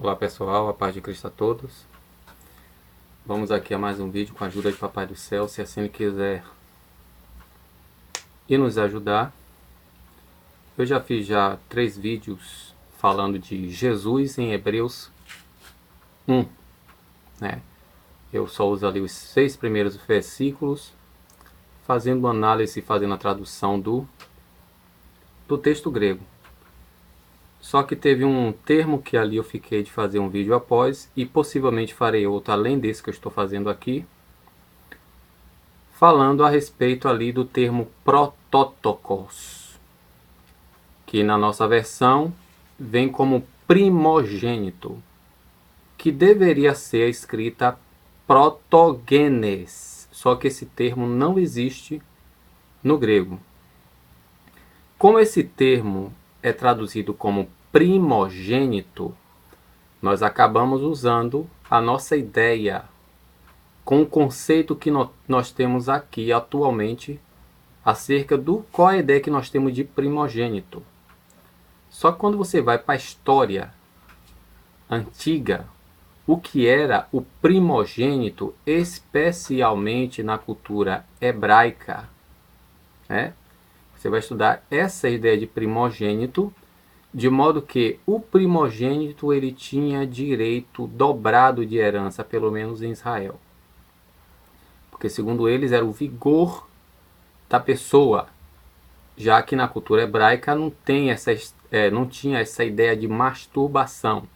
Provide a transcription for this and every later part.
Olá pessoal, a paz de Cristo a todos. Vamos aqui a mais um vídeo com a ajuda de Papai do Céu, se assim ele quiser e nos ajudar. Eu já fiz 3 vídeos falando de Jesus em Hebreus 1, né? Eu só uso ali os 6 primeiros versículos, fazendo uma análise e fazendo a tradução do texto grego. Só que teve um termo que ali eu fiquei de fazer um vídeo após, e possivelmente farei outro além desse que eu estou fazendo aqui, falando a respeito ali do termo protótokos, que na nossa versão vem como primogênito, que deveria ser escrita protogenes, só que esse termo não existe no grego. Como esse termo é traduzido como primogênito, nós acabamos usando a nossa ideia com o conceito que nós temos aqui atualmente acerca do qual é a ideia que nós temos de primogênito. Só que quando você vai para a história antiga, o que era o primogênito, especialmente na cultura hebraica, né? Você vai estudar essa ideia de primogênito, de modo que o primogênito ele tinha direito dobrado de herança, pelo menos em Israel. Porque segundo eles era o vigor da pessoa, já que na cultura hebraica não tinha essa ideia de masturbação.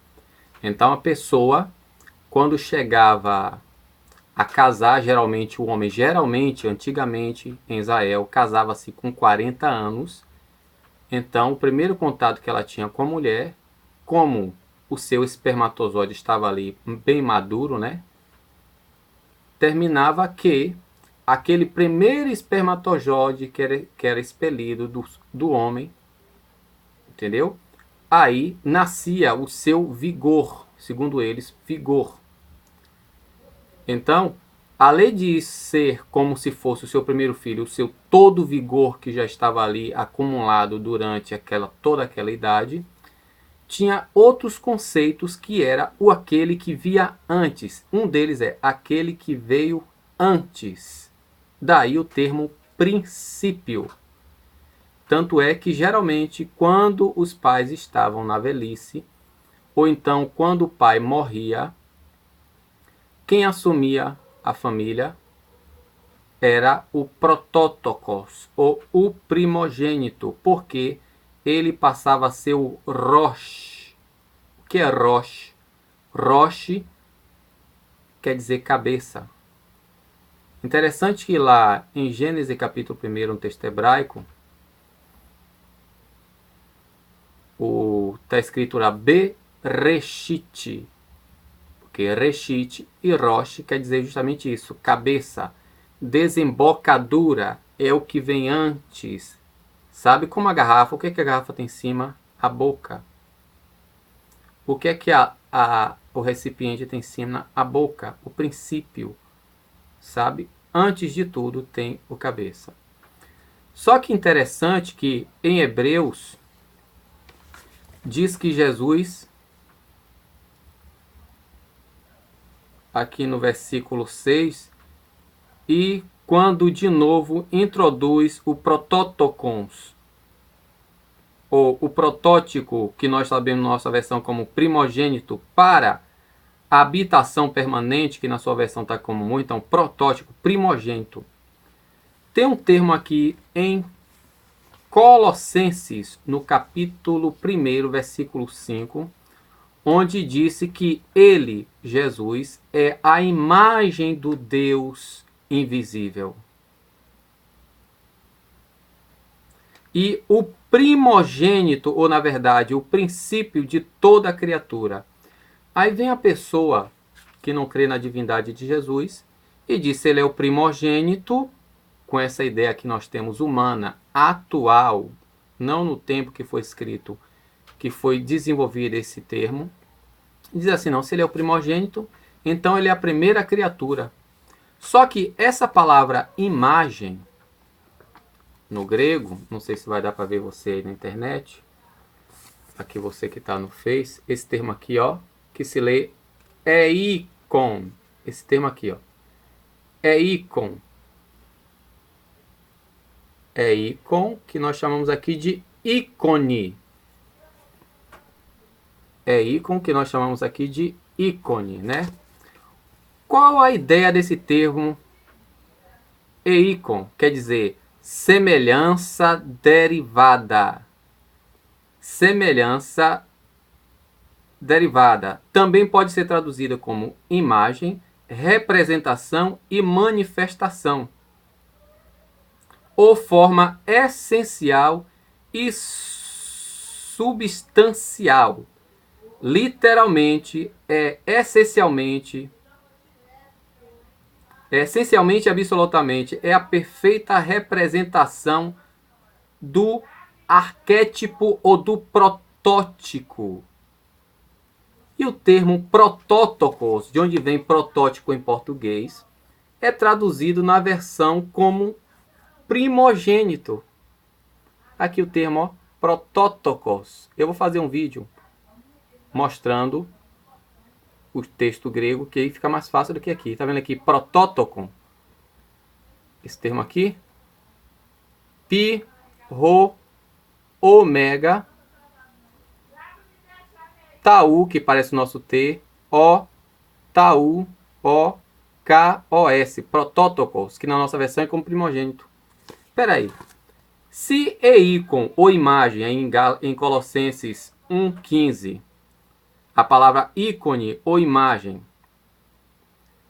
Então a pessoa, quando chegava a casar, antigamente em Israel, casava-se com 40 anos. Então o primeiro contato que ela tinha com a mulher, como o seu espermatozoide estava ali bem maduro, né? Terminava que aquele primeiro espermatozoide que era expelido do homem, entendeu? Aí nascia o seu vigor, segundo eles, vigor. Então, além de ser como se fosse o seu primeiro filho, o seu todo vigor que já estava ali acumulado durante toda aquela idade, tinha outros conceitos que era aquele que via antes. Um deles é aquele que veio antes. Daí o termo princípio. Tanto é que geralmente quando os pais estavam na velhice, ou então quando o pai morria, quem assumia a família era o protótokos, ou o primogênito, porque ele passava a ser o Rosh. O que é Rosh? Rosh quer dizer cabeça. Interessante que lá em Gênesis capítulo 1, no texto hebraico, está escrito lá Bereshit, porque Reshit e Rosh quer dizer justamente isso, cabeça. Desembocadura é o que vem antes. Sabe como a garrafa, o que a garrafa tem em cima? A boca. O que é que o recipiente tem em cima? A boca, o princípio. Sabe? Antes de tudo tem o cabeça. Só que interessante que em Hebreus diz que Jesus, aqui no versículo 6, e quando de novo introduz o protótokons, ou o protótipo, que nós sabemos na nossa versão como primogênito, para a habitação permanente, que na sua versão está como muito, então protótipo, primogênito. Tem um termo aqui em Colossenses, no capítulo 1, versículo 5, onde disse que ele, Jesus, é a imagem do Deus invisível. E o primogênito, ou na verdade, o princípio de toda a criatura. Aí vem a pessoa que não crê na divindade de Jesus e diz que ele é o primogênito, com essa ideia que nós temos humana, atual, não no tempo que foi escrito, que foi desenvolvido esse termo. Diz assim, não, se ele é o primogênito, então ele é a primeira criatura. Só que essa palavra imagem, no grego, não sei se vai dar para ver você aí na internet, aqui você que está no Face, esse termo aqui, ó, que se lê eikon. Esse termo aqui, ó. Eikon. Eikon, que nós chamamos aqui de ícone. Eikon, que nós chamamos aqui de ícone, né? Qual a ideia desse termo eikon? Quer dizer, semelhança derivada. Semelhança derivada. Também pode ser traduzida como imagem, representação e manifestação. Ou forma essencial e substancial. Literalmente, essencialmente e absolutamente, é a perfeita representação do arquétipo ou do protótipo. E o termo protótokos, de onde vem protótipo em português, é traduzido na versão como primogênito. Aqui o termo, ó, protótokos. Eu vou fazer um vídeo mostrando o texto grego, que aí fica mais fácil do que aqui. Tá vendo aqui? Protótokon. Esse termo aqui. Pi, Rho, Ômega, Tau, que parece o nosso T, O, Tau, O, K, O, S. Protótokos, que na nossa versão é como primogênito. Espera aí. Se eikon, ou imagem, em Colossenses 1,15, a palavra ícone ou imagem,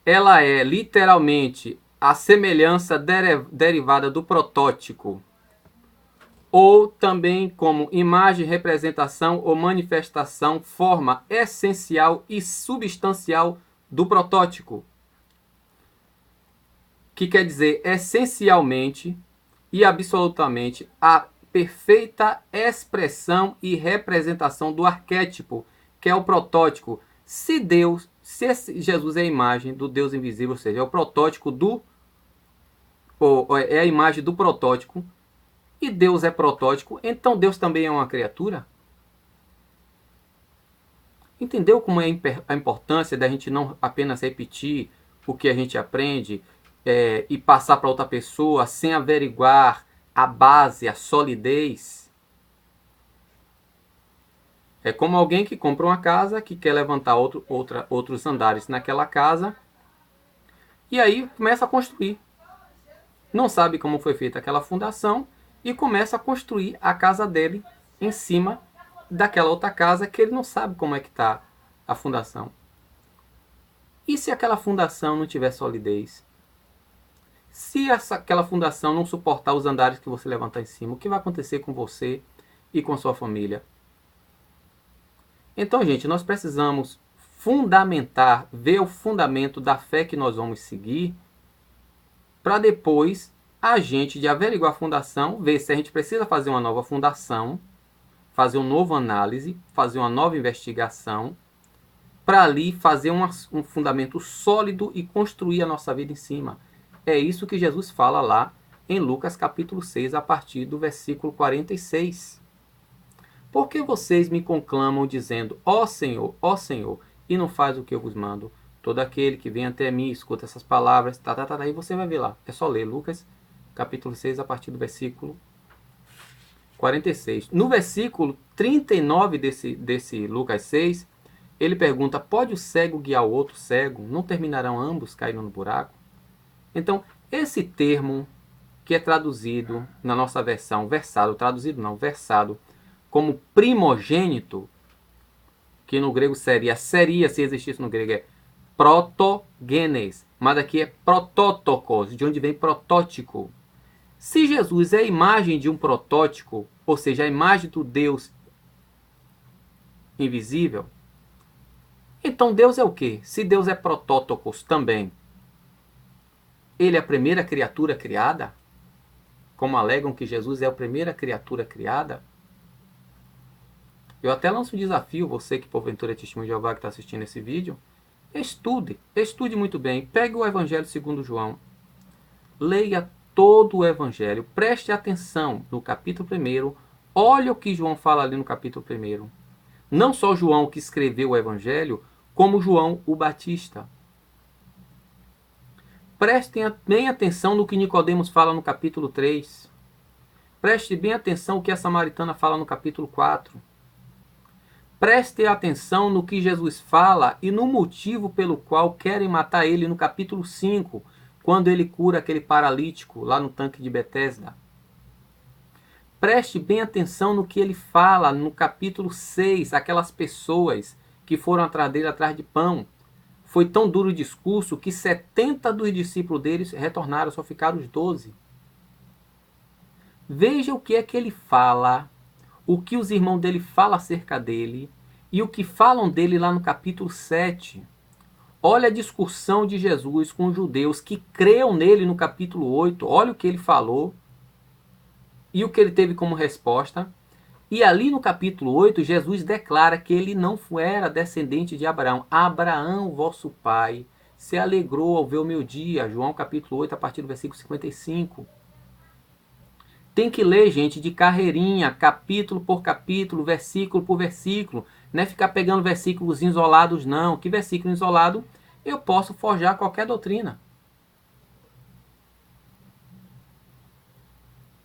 ela é literalmente a semelhança derivada do protótipo, ou também como imagem, representação ou manifestação, forma essencial e substancial do protótipo, que quer dizer essencialmente e absolutamente a perfeita expressão e representação do arquétipo, que é o protótipo. Se Jesus é a imagem do Deus invisível, ou seja, é o protótipo é a imagem do protótipo, e Deus é protótipo, então Deus também é uma criatura? Entendeu como é a importância da gente não apenas repetir o que a gente aprende e passar para outra pessoa sem averiguar a base, a solidez? É como alguém que compra uma casa, que quer levantar outros andares naquela casa, e aí começa a construir. Não sabe como foi feita aquela fundação e começa a construir a casa dele em cima daquela outra casa que ele não sabe como é que está a fundação. E se aquela fundação não tiver solidez? Se aquela fundação não suportar os andares que você levantar em cima, o que vai acontecer com você e com sua família? Então, gente, nós precisamos fundamentar, ver o fundamento da fé que nós vamos seguir, para depois a gente, de averiguar a fundação, ver se a gente precisa fazer uma nova fundação, fazer uma nova análise, fazer uma nova investigação, para ali fazer um fundamento sólido e construir a nossa vida em cima. É isso que Jesus fala lá em Lucas capítulo 6, a partir do versículo 46. Por que vocês me conclamam dizendo, ó Senhor, e não faz o que eu vos mando? Todo aquele que vem até mim, escuta essas palavras, aí você vai ver lá. É só ler Lucas capítulo 6, a partir do versículo 46. No versículo 39 desse Lucas 6, ele pergunta, pode o cego guiar o outro cego? Não terminarão ambos caindo no buraco? Então, esse termo que é traduzido na nossa versão, versado, como primogênito, que no grego seria, se existisse no grego, é protogenes, mas aqui é protótokos, de onde vem protótipo. Se Jesus é a imagem de um protótipo, ou seja, a imagem do Deus invisível, então Deus é o quê? Se Deus é protótokos também, ele é a primeira criatura criada? Como alegam que Jesus é a primeira criatura criada? Eu até lanço um desafio, você que porventura é testemunho de Jeová que está assistindo esse vídeo, estude muito bem, pegue o Evangelho segundo João, leia todo o Evangelho, preste atenção no capítulo 1, olha o que João fala ali no capítulo 1. Não só João que escreveu o Evangelho, como João o Batista. Prestem bem atenção no que Nicodemos fala no capítulo 3. Preste bem atenção no que a samaritana fala no capítulo 4. Preste atenção no que Jesus fala e no motivo pelo qual querem matar ele no capítulo 5, quando ele cura aquele paralítico lá no tanque de Betesda. Preste bem atenção no que ele fala no capítulo 6, aquelas pessoas que foram atrás dele atrás de pão. Foi tão duro o discurso que 70 dos discípulos deles retornaram, só ficaram os 12. Veja o que é que ele fala, o que os irmãos dele falam acerca dele e o que falam dele lá no capítulo 7. Olha a discussão de Jesus com os judeus que cream nele no capítulo 8. Olha o que ele falou e o que ele teve como resposta. E ali no capítulo 8, Jesus declara que ele não era descendente de Abraão. Abraão, vosso pai, se alegrou ao ver o meu dia. João capítulo 8, a partir do versículo 55. Tem que ler, gente, de carreirinha, capítulo por capítulo, versículo por versículo. Não é ficar pegando versículos isolados, não. Que versículo isolado eu posso forjar qualquer doutrina.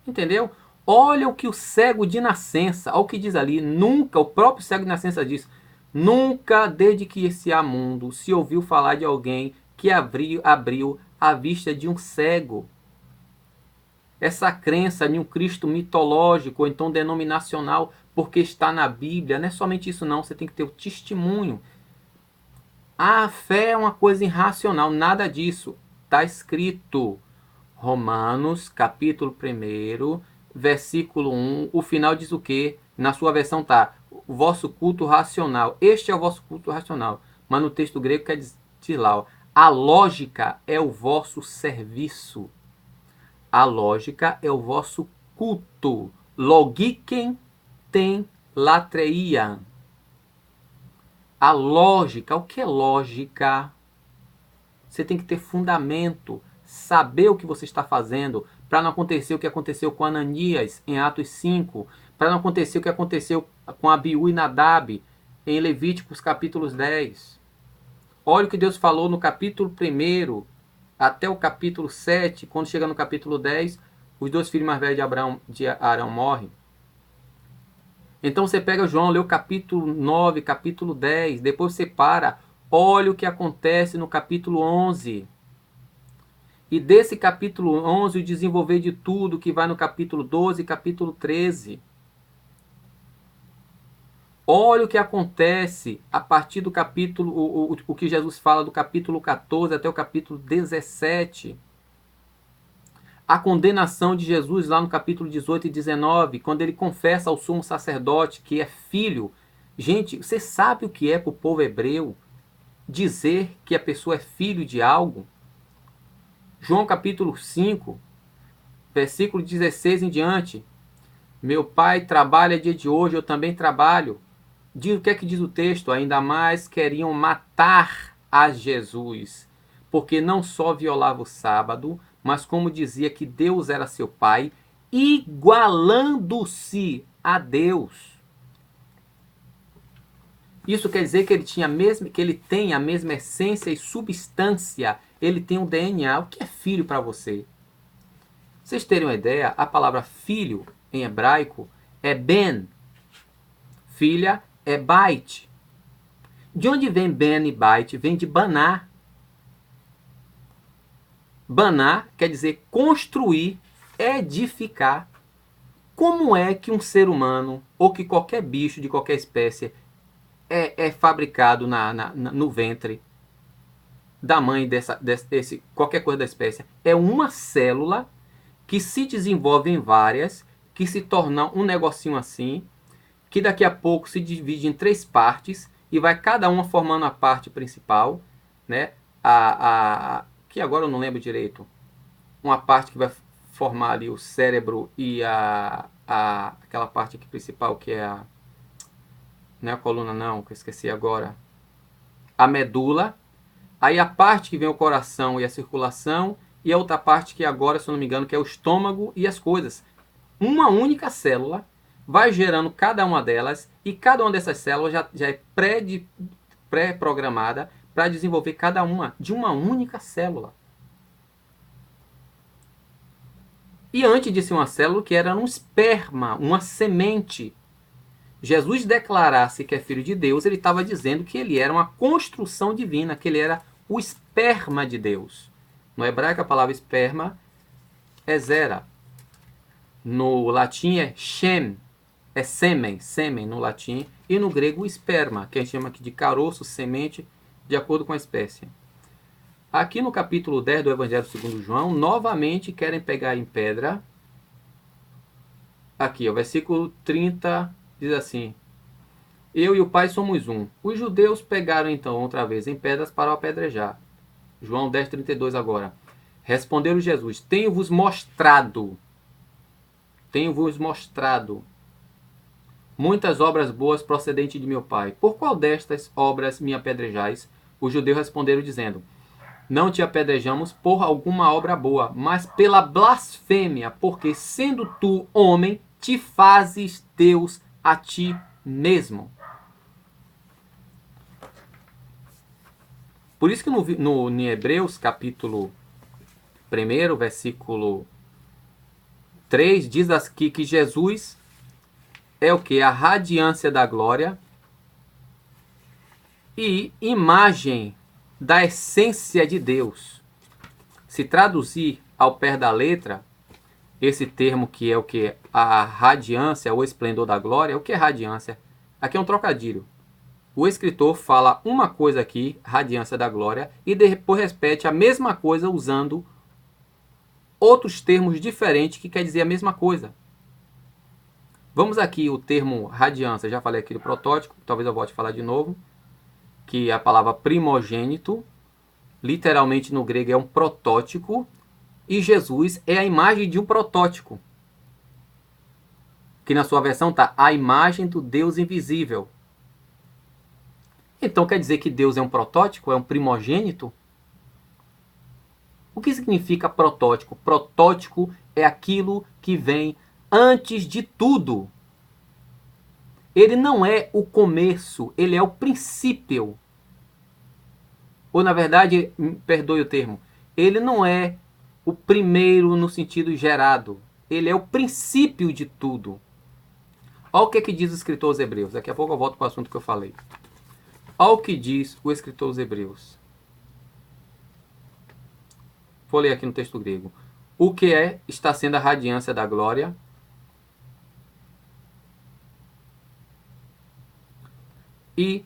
Entendeu? Olha o que o cego de nascença, olha o que diz ali, nunca, o próprio cego de nascença diz, nunca desde que esse há mundo se ouviu falar de alguém que abriu a vista de um cego. Essa crença em um Cristo mitológico, ou então denominacional, porque está na Bíblia, não é somente isso não, você tem que ter o testemunho. A fé é uma coisa irracional, nada disso. Está escrito, Romanos, capítulo 1, versículo 1, o final diz o quê? Na sua versão está, o vosso culto racional. Este é o vosso culto racional. Mas no texto grego quer dizer lá, ó, a lógica é o vosso serviço. A lógica é o vosso culto. Logiken ten latreian. A lógica, o que é lógica? Você tem que ter fundamento, saber o que você está fazendo, para não acontecer o que aconteceu com Ananias em Atos 5, para não acontecer o que aconteceu com Abiú e Nadab em Levíticos capítulos 10. Olha o que Deus falou no capítulo 1 até o capítulo 7, quando chega no capítulo 10, os 2 filhos mais velhos de Arão morrem. Então você pega João, lê o capítulo 9, capítulo 10, depois você para, olha o que acontece no capítulo 11. E desse capítulo 11, o desenvolver de tudo que vai no capítulo 12 e capítulo 13. Olha o que acontece a partir do capítulo, o que Jesus fala do capítulo 14 até o capítulo 17. A condenação de Jesus lá no capítulo 18 e 19, quando ele confessa ao sumo sacerdote que é filho. Gente, você sabe o que é para o povo hebreu dizer que a pessoa é filho de algo? João capítulo 5, versículo 16 em diante. Meu pai trabalha dia de hoje, eu também trabalho. O que é que diz o texto? Ainda mais queriam matar a Jesus, porque não só violava o sábado, mas como dizia que Deus era seu pai, igualando-se a Deus. Isso quer dizer que ele tem a mesma essência e substância, ele tem um DNA. O que é filho para você? Vocês terem uma ideia, a palavra filho em hebraico é ben, filha é bait. De onde vem ben e bait? Vem de baná. Baná quer dizer construir, edificar. Como é que um ser humano, ou que qualquer bicho de qualquer espécie, é fabricado no ventre da mãe desse qualquer coisa da espécie? É uma célula que se desenvolve em várias, que se torna um negocinho assim, que daqui a pouco se divide em 3 partes e vai cada uma formando a parte principal, né? Que agora eu não lembro direito. Uma parte que vai formar ali o cérebro e aquela parte aqui principal que é não é a coluna não, que eu esqueci agora. A medula. Aí a parte que vem o coração e a circulação, e a outra parte que agora, se eu não me engano, que é o estômago e as coisas. Uma única célula vai gerando cada uma delas, e cada uma dessas células já é pré-programada para desenvolver cada uma de uma única célula. E antes de ser uma célula, que era um esperma, uma semente. Jesus declarasse que é filho de Deus, ele estava dizendo que ele era uma construção divina, que ele era o esperma de Deus. No hebraico, a palavra esperma é zera. No latim é shem, é sêmen, sêmen no latim. E no grego, esperma, que a gente chama aqui de caroço, semente, de acordo com a espécie. Aqui no capítulo 10 do Evangelho segundo João, novamente querem pegar em pedra. Aqui, o versículo 30 diz assim: eu e o Pai somos um. Os judeus pegaram então outra vez em pedras para o apedrejar. João 10:32 agora. Respondeu Jesus: tenho-vos mostrado muitas obras boas procedentes de meu Pai. Por qual destas obras me apedrejais? Os judeus responderam dizendo: não te apedrejamos por alguma obra boa, mas pela blasfêmia, porque sendo tu homem, te fazes Deus a ti mesmo. Por isso que em Hebreus, capítulo 1, versículo 3, diz aqui que Jesus é o que? A radiância da glória e imagem da essência de Deus. Se traduzir ao pé da letra, esse termo que é o que? A radiância, o esplendor da glória. O que é radiância? Aqui é um trocadilho. O escritor fala uma coisa aqui, radiância da glória, e depois repete a mesma coisa usando outros termos diferentes que quer dizer a mesma coisa. Vamos aqui o termo radiância, já falei aqui do protótipo, talvez eu volte a falar de novo, que é a palavra primogênito, literalmente no grego é um protótipo, e Jesus é a imagem de um protótipo. Que na sua versão está a imagem do Deus invisível. Então quer dizer que Deus é um protótipo, é um primogênito? O que significa protótipo? Protótipo é aquilo que vem antes de tudo. Ele não é o começo, ele é o princípio. Ou na verdade, perdoe o termo, ele não é o primeiro no sentido gerado. Ele é o princípio de tudo. Olha o que diz o escritor aos Hebreus. Daqui a pouco eu volto para o assunto que eu falei. Olha o que diz o escritor aos Hebreus. Vou ler aqui no texto grego. O que está sendo a radiância da glória? E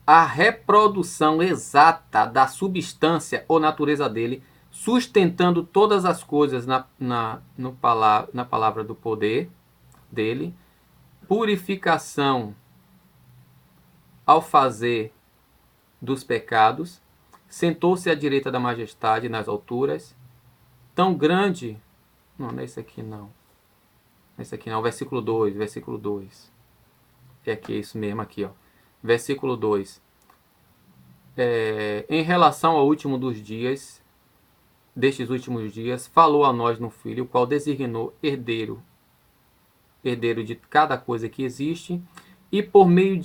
a reprodução exata da substância ou natureza dele, sustentando todas as coisas na palavra do poder dele, purificação ao fazer dos pecados, sentou-se à direita da majestade nas alturas, tão grande... Não é esse aqui não. Esse aqui não, versículo 2, versículo 2. É aqui, isso mesmo aqui, ó. Versículo 2. Em relação ao último dos dias, destes últimos dias, falou a nós no Filho, o qual designou herdeiro de cada coisa que existe, e por meio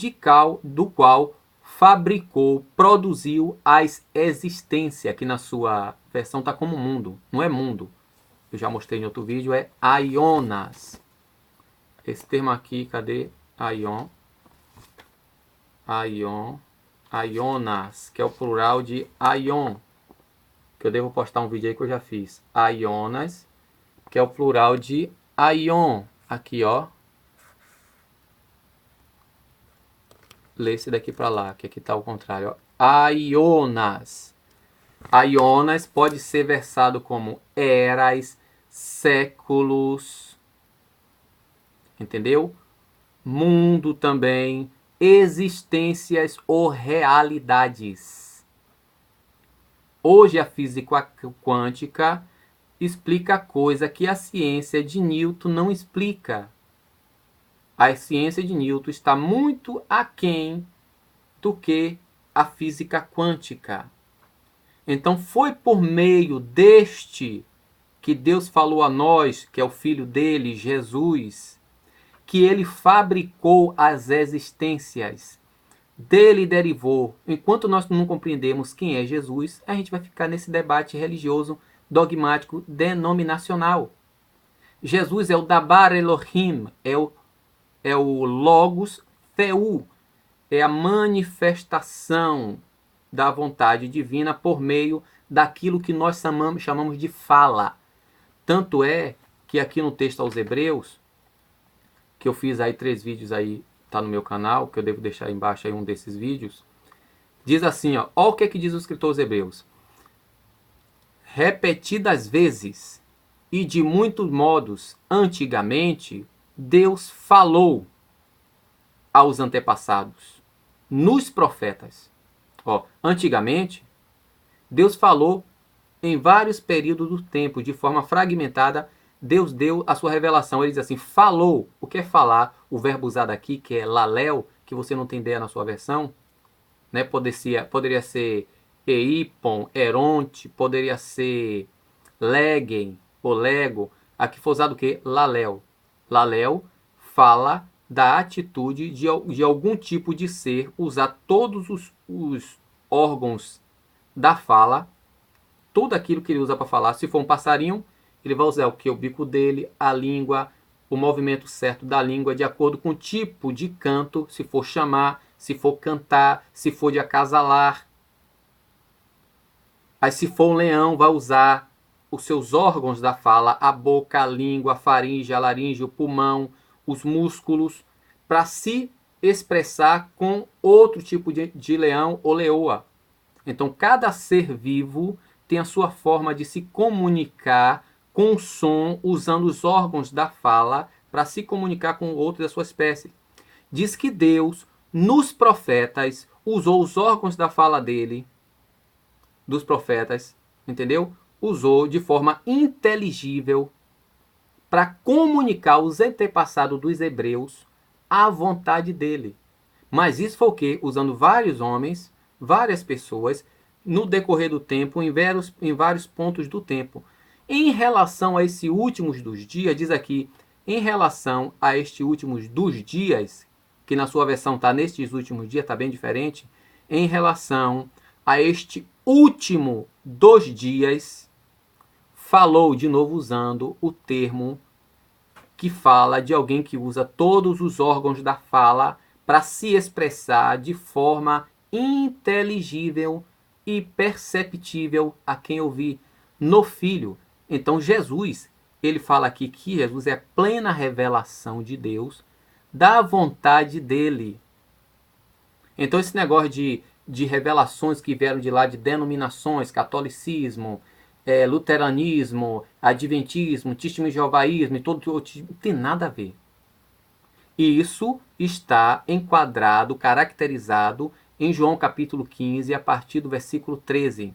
do qual fabricou, produziu as existências. Aqui na sua versão está como mundo, não é mundo. Eu já mostrei em outro vídeo, é aionas. Esse termo aqui, cadê? Aionas, que é o plural de aion. Que eu devo postar um vídeo aí que eu já fiz. Aionas, que é o plural de aion. Aqui, ó. Lê esse daqui para lá, que aqui está ao contrário. Ó. Aionas. Aionas pode ser versado como eras, séculos. Entendeu? Mundo também. Existências ou realidades. Hoje a física quântica explica coisa que a ciência de Newton não explica. A ciência de Newton está muito aquém do que a física quântica. Então foi por meio deste que Deus falou a nós, que é o Filho dele, Jesus, que ele fabricou as existências. dele derivou. Enquanto nós não compreendemos quem é Jesus, a gente vai ficar nesse debate religioso, dogmático, denominacional. Jesus é o Dabar Elohim, é o Logos Theou, é a manifestação da vontade divina por meio daquilo que nós chamamos de fala. Tanto é que aqui no texto aos Hebreus, que eu fiz aí 3 vídeos aí, tá no meu canal, que eu devo deixar aí embaixo aí um desses vídeos, diz assim, ó o que diz o escritor aos Hebreus. Repetidas vezes e de muitos modos, antigamente, Deus falou aos antepassados, nos profetas. Antigamente, Deus falou em vários períodos do tempo, de forma fragmentada. Deus deu a sua revelação. Ele diz assim, falou. O que é falar? O verbo usado aqui, que é laléu, que você não tem ideia na sua versão, né? Poderia ser eipon, eronte, poderia ser legem ou lego. Aqui foi usado o que? Laléu. Laléu fala da atitude de algum tipo de ser usar todos os órgãos da fala, tudo aquilo que ele usa para falar. Se for um passarinho, ele vai usar o que? O bico dele, a língua, o movimento certo da língua, de acordo com o tipo de canto, se for chamar, se for cantar, se for de acasalar. Aí se for um leão, vai usar os seus órgãos da fala, a boca, a língua, a faringe, a laringe, o pulmão, os músculos, para se expressar com outro tipo de leão ou leoa. Então, cada ser vivo tem a sua forma de se comunicar com o som, usando os órgãos da fala para se comunicar com outro da sua espécie. Diz que Deus, nos profetas, usou os órgãos da fala dele, dos profetas, entendeu? Usou de forma inteligível para comunicar aos antepassados dos hebreus a vontade dele. Mas isso foi o quê? Usando vários homens, várias pessoas, no decorrer do tempo, em vários pontos do tempo. Em relação a esse últimos dos dias, diz aqui, em relação a este últimos dos dias, que na sua versão está nestes últimos dias, está bem diferente, em relação a este último dos dias, falou de novo usando o termo que fala de alguém que usa todos os órgãos da fala para se expressar de forma inteligível e perceptível a quem ouvir, no Filho. Então Jesus, ele fala aqui que Jesus é plena revelação de Deus, da vontade dele. Então esse negócio de revelações que vieram de lá, de denominações, catolicismo, luteranismo, adventismo, testemunho de jeovaísmo, e todo outro, não tem nada a ver. E isso está enquadrado, caracterizado em João capítulo 15, a partir do versículo 13.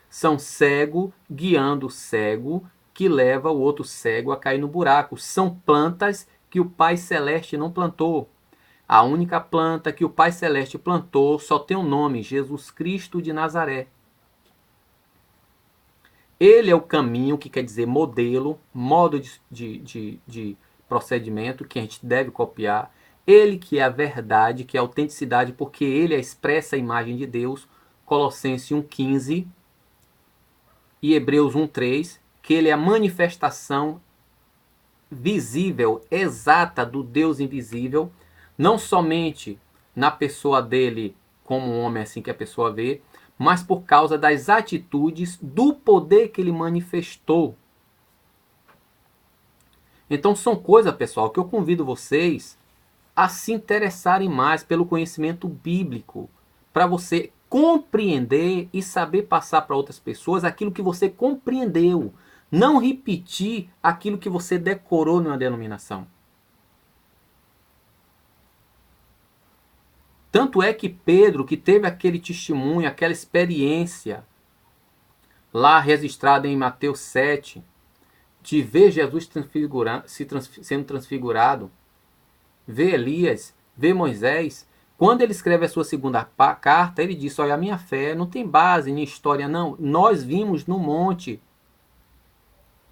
São cego guiando cego, que leva o outro cego a cair no buraco. São plantas que o Pai Celeste não plantou. A única planta que o Pai Celeste plantou só tem um nome, Jesus Cristo de Nazaré. Ele é o caminho, que quer dizer modelo, modo de procedimento que a gente deve copiar. Ele que é a verdade, que é a autenticidade, porque ele é a expressa imagem de Deus. Colossenses 1,15 e Hebreus 1,3, que ele é a manifestação visível, exata do Deus invisível, não somente na pessoa dele como um homem assim que a pessoa vê, mas por causa das atitudes, do poder que ele manifestou. Então são coisas, pessoal, que eu convido vocês a se interessarem mais pelo conhecimento bíblico, para você compreender e saber passar para outras pessoas aquilo que você compreendeu, não repetir aquilo que você decorou numa denominação. Tanto é que Pedro, que teve aquele testemunho, aquela experiência lá registrada em Mateus 7, de ver Jesus sendo transfigurado, ver Elias, ver Moisés, quando ele escreve a sua segunda carta, ele diz, olha, a minha fé não tem base em história, não. Nós vimos no monte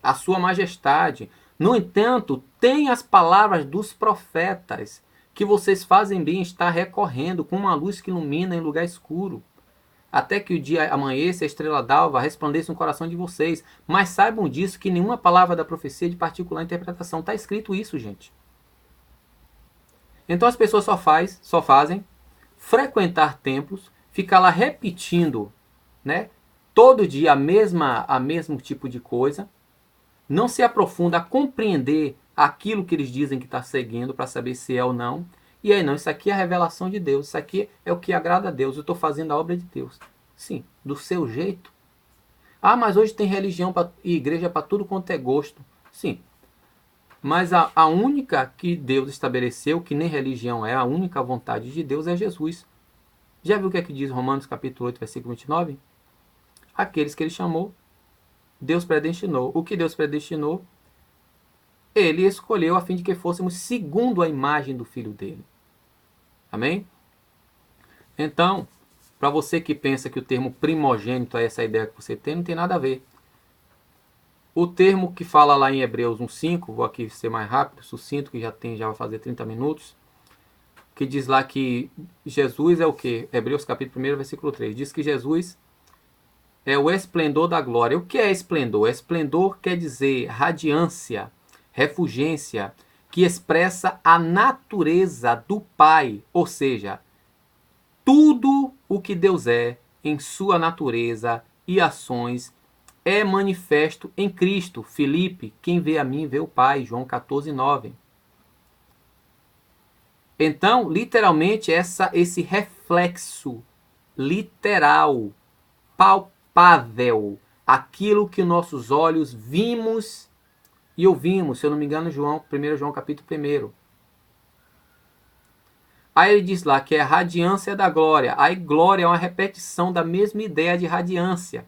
a sua majestade. No entanto, tem as palavras dos profetas que vocês fazem bem em estar recorrendo com uma luz que ilumina em lugar escuro, até que o dia amanheça, a estrela d'alva resplandeça no coração de vocês. Mas saibam disso, que nenhuma palavra da profecia é de particular interpretação. Está escrito isso, gente. Então as pessoas só fazem frequentar templos, ficar lá repetindo, né, todo dia a mesmo tipo de coisa, não se aprofunda a compreender aquilo que eles dizem que está seguindo para saber se é ou não. E aí, não, isso aqui é a revelação de Deus, isso aqui é o que agrada a Deus, eu estou fazendo a obra de Deus. Sim, do seu jeito. Ah, mas hoje tem religião e igreja para tudo quanto é gosto. Sim, mas a única que Deus estabeleceu, que nem religião é, a única vontade de Deus é Jesus. Já viu o que é que diz Romanos capítulo 8, versículo 29? Aqueles que ele chamou, Deus predestinou. O que Deus predestinou, ele escolheu a fim de que fôssemos segundo a imagem do Filho dele. Amém? Então, para você que pensa que o termo primogênito é essa ideia que você tem, não tem nada a ver. O termo que fala lá em Hebreus 1:5, vou aqui ser mais rápido, sucinto, que já vai fazer 30 minutos, que diz lá que Jesus é o quê? Hebreus capítulo 1, versículo 3, diz que Jesus é o esplendor da glória. O que é esplendor? Esplendor quer dizer radiância, refulgência, que expressa a natureza do Pai, ou seja, tudo o que Deus é em sua natureza e ações é manifesto em Cristo. Filipe, quem vê a mim vê o Pai, João 14:9. Então, literalmente, esse reflexo literal, palpável, aquilo que nossos olhos vimos e ouvimos, se eu não me engano, 1 João capítulo 1. Aí ele diz lá que é a radiância da glória. Aí glória é uma repetição da mesma ideia de radiância.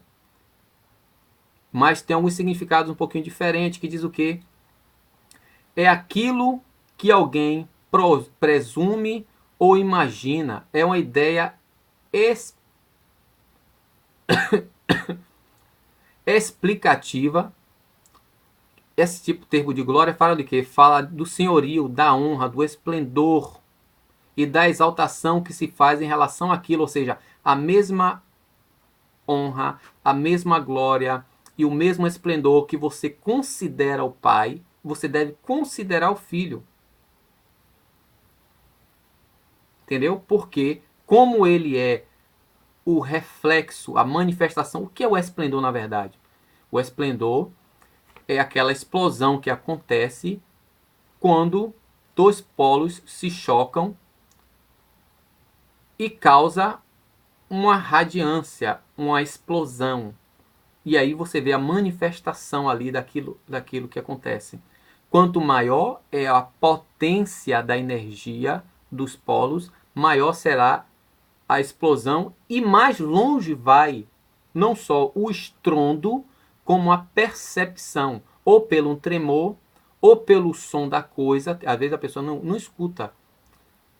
Mas tem alguns significados um pouquinho diferentes, que diz o quê? É aquilo que alguém presume ou imagina. É uma ideia explicativa. Esse tipo de termo de glória fala de quê? Fala do senhorio, da honra, do esplendor e da exaltação que se faz em relação àquilo, ou seja, a mesma honra, a mesma glória e o mesmo esplendor que você considera o Pai, você deve considerar o Filho. Entendeu? Porque como ele é o reflexo, a manifestação, o que é o esplendor na verdade? O esplendor é aquela explosão que acontece quando dois polos se chocam e causa uma radiância, uma explosão. E aí você vê a manifestação ali daquilo que acontece. Quanto maior é a potência da energia dos polos, maior será a explosão e mais longe vai não só o estrondo, como a percepção, ou pelo tremor, ou pelo som da coisa. Às vezes a pessoa não escuta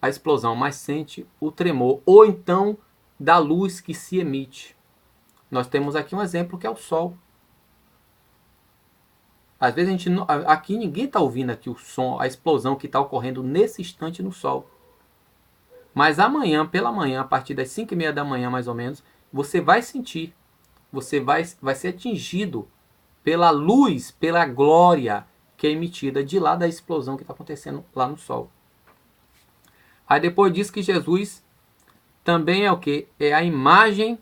a explosão, mas sente o tremor, ou então da luz que se emite. Nós temos aqui um exemplo que é o Sol. Às vezes aqui ninguém está ouvindo aqui o som, a explosão que está ocorrendo nesse instante no Sol. Mas amanhã, pela manhã, a partir das 5:30 da manhã mais ou menos, você vai sentir, você vai ser atingido pela luz, pela glória que é emitida de lá da explosão que está acontecendo lá no Sol. Aí depois diz que Jesus também é o quê? É a imagem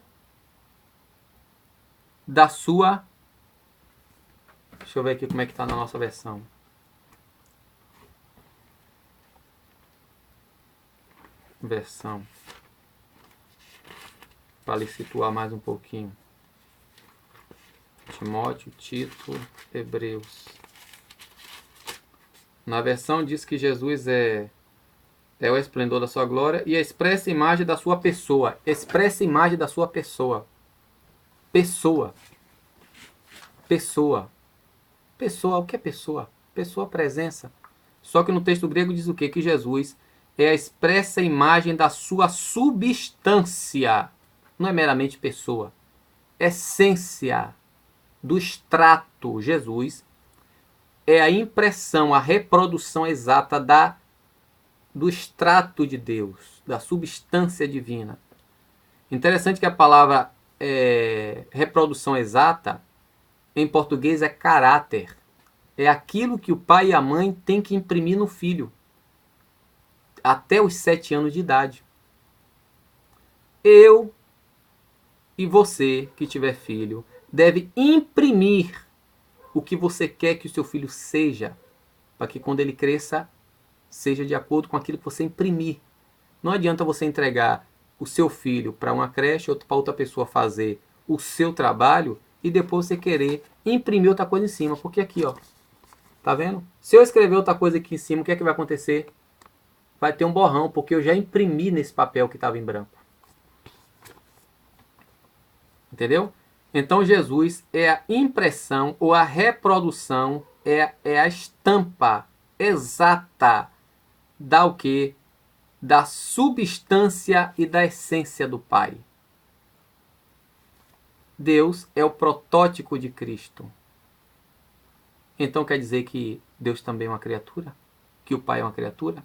da sua... Deixa eu ver aqui como é que está na nossa versão. Para lhe situar mais um pouquinho. Timóteo, Tito, Hebreus. Na versão diz que Jesus é o esplendor da sua glória e a expressa imagem da sua pessoa. Expressa imagem da sua pessoa. Pessoa. Pessoa, o que é pessoa? Pessoa, presença. Só que no texto grego diz o quê? Que Jesus é a expressa imagem da sua substância. Não é meramente pessoa. Essência do extrato. Jesus é a impressão, a reprodução exata do extrato de Deus, da substância divina. Interessante que a palavra reprodução exata, em português, é caráter. É aquilo que o pai e a mãe têm que imprimir no filho, até os 7 anos de idade. Eu e você, que tiver filho, deve imprimir o que você quer que o seu filho seja, para que quando ele cresça, seja de acordo com aquilo que você imprimir. Não adianta você entregar o seu filho para uma creche ou para outra pessoa fazer o seu trabalho e depois você querer imprimir outra coisa em cima. Porque aqui, ó, tá vendo? Se eu escrever outra coisa aqui em cima, o que é que vai acontecer? Vai ter um borrão, porque eu já imprimi nesse papel que estava em branco. Entendeu? Então Jesus é a impressão ou a reprodução, é a estampa exata da o quê? Da substância e da essência do Pai. Deus é o protótipo de Cristo. Então quer dizer que Deus também é uma criatura? Que o Pai é uma criatura?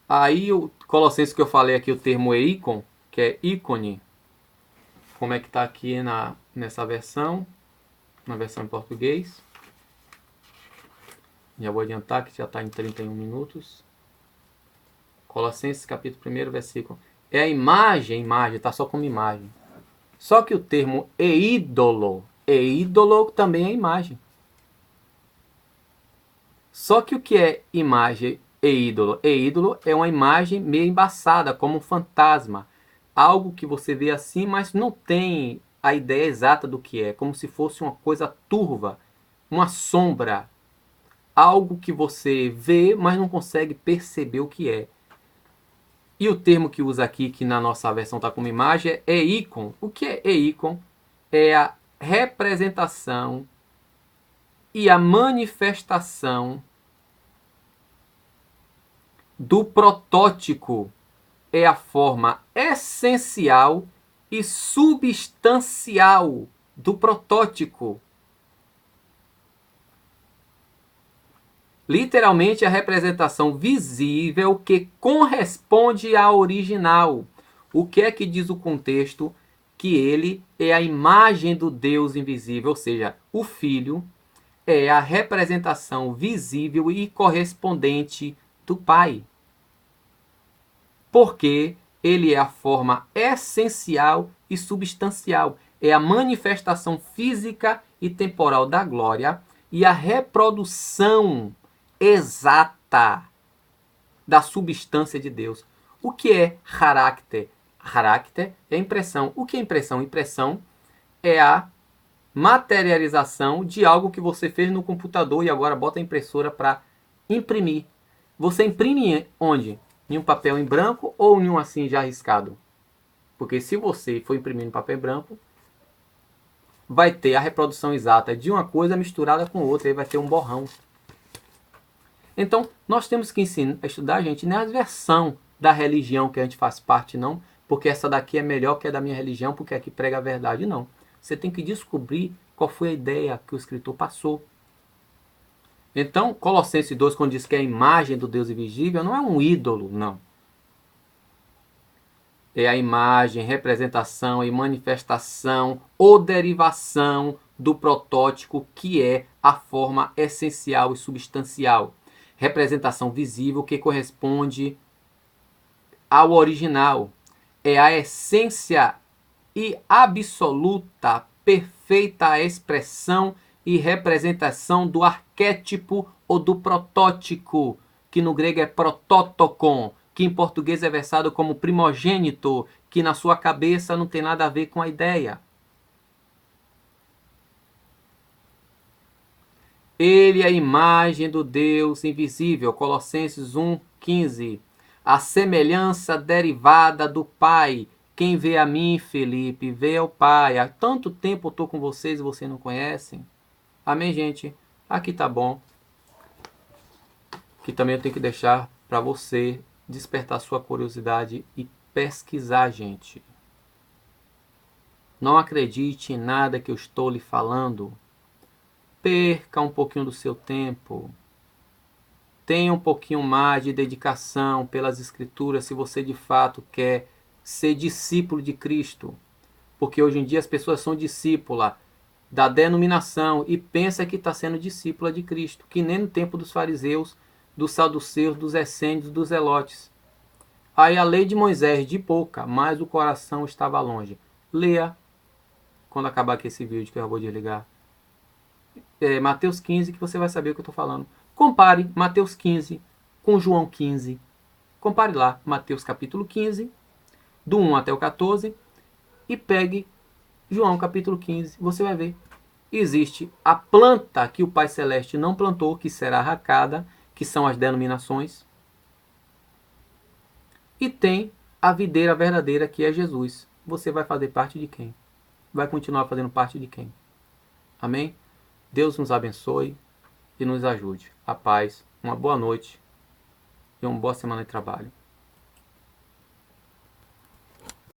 Aí o Colossenses que eu falei aqui, o termo eikon, que é ícone, como é que está aqui nessa versão, na versão em português. Já vou adiantar que já está em 31 minutos. Colossenses capítulo 1, versículo. É a imagem, está só como imagem. Só que o termo ídolo também é imagem. Só que o que é imagem ídolo? Ídolo é uma imagem meio embaçada, como um fantasma. Algo que você vê assim, mas não tem a ideia exata do que é. Como se fosse uma coisa turva, uma sombra. Algo que você vê, mas não consegue perceber o que é. E o termo que usa aqui, que na nossa versão está como imagem, é ícon. O que é ícon? É a representação e a manifestação do protótipo. É a forma essencial e substancial do protótipo. Literalmente, a representação visível que corresponde à original. O que é que diz o contexto? Que ele é a imagem do Deus invisível, ou seja, o Filho é a representação visível e correspondente do Pai. Porque ele é a forma essencial e substancial. É a manifestação física e temporal da glória e a reprodução exata da substância de Deus. O que é caráter? Caráter é impressão. O que é impressão? Impressão é a materialização de algo que você fez no computador e agora bota a impressora para imprimir. Você imprime onde? Em um papel em branco ou em um assim já riscado? Porque se você for imprimir em papel branco, vai ter a reprodução exata de uma coisa misturada com outra, aí vai ter um borrão. Então, nós temos que estudar, gente, não é a versão da religião que a gente faz parte, não, porque essa daqui é melhor que a da minha religião, porque é que prega a verdade, não. Você tem que descobrir qual foi a ideia que o escritor passou. Então, Colossenses 2, quando diz que é a imagem do Deus invisível, não é um ídolo, não. É a imagem, representação e manifestação ou derivação do protótipo, que é a forma essencial e substancial. Representação visível que corresponde ao original. É a essência e absoluta, perfeita expressão e representação do arquétipo ou do protótipo, que no grego é protótokon, que em português é versado como primogênito, que na sua cabeça não tem nada a ver com a ideia. Ele é a imagem do Deus invisível, Colossenses 1,15. A semelhança derivada do Pai. Quem vê a mim, Felipe, vê ao Pai. Há tanto tempo eu estou com vocês e vocês não conhecem. Amém, gente? Aqui tá bom. Que também eu tenho que deixar para você despertar sua curiosidade e pesquisar, gente. Não acredite em nada que eu estou lhe falando. perca um pouquinho do seu tempo. Tenha um pouquinho mais de dedicação pelas Escrituras se você de fato quer ser discípulo de Cristo. Porque hoje em dia as pessoas são discípulas da denominação e pensa que está sendo discípula de Cristo, que nem no tempo dos fariseus, dos saduceus, dos essênios, dos zelotes. Aí a lei de Moisés de pouca, mas o coração estava longe. Leia, quando acabar aqui esse vídeo que eu vou desligar, Mateus 15, que você vai saber o que eu estou falando. Compare Mateus 15 com João 15. Compare lá, Mateus capítulo 15, do 1 até o 14, e pegue João capítulo 15. Você vai ver. Existe a planta que o Pai Celeste não plantou, que será arrancada, que são as denominações. E tem a videira verdadeira, que é Jesus. Você vai fazer parte de quem? Vai continuar fazendo parte de quem? Amém? Deus nos abençoe e nos ajude. A paz, uma boa noite e uma boa semana de trabalho.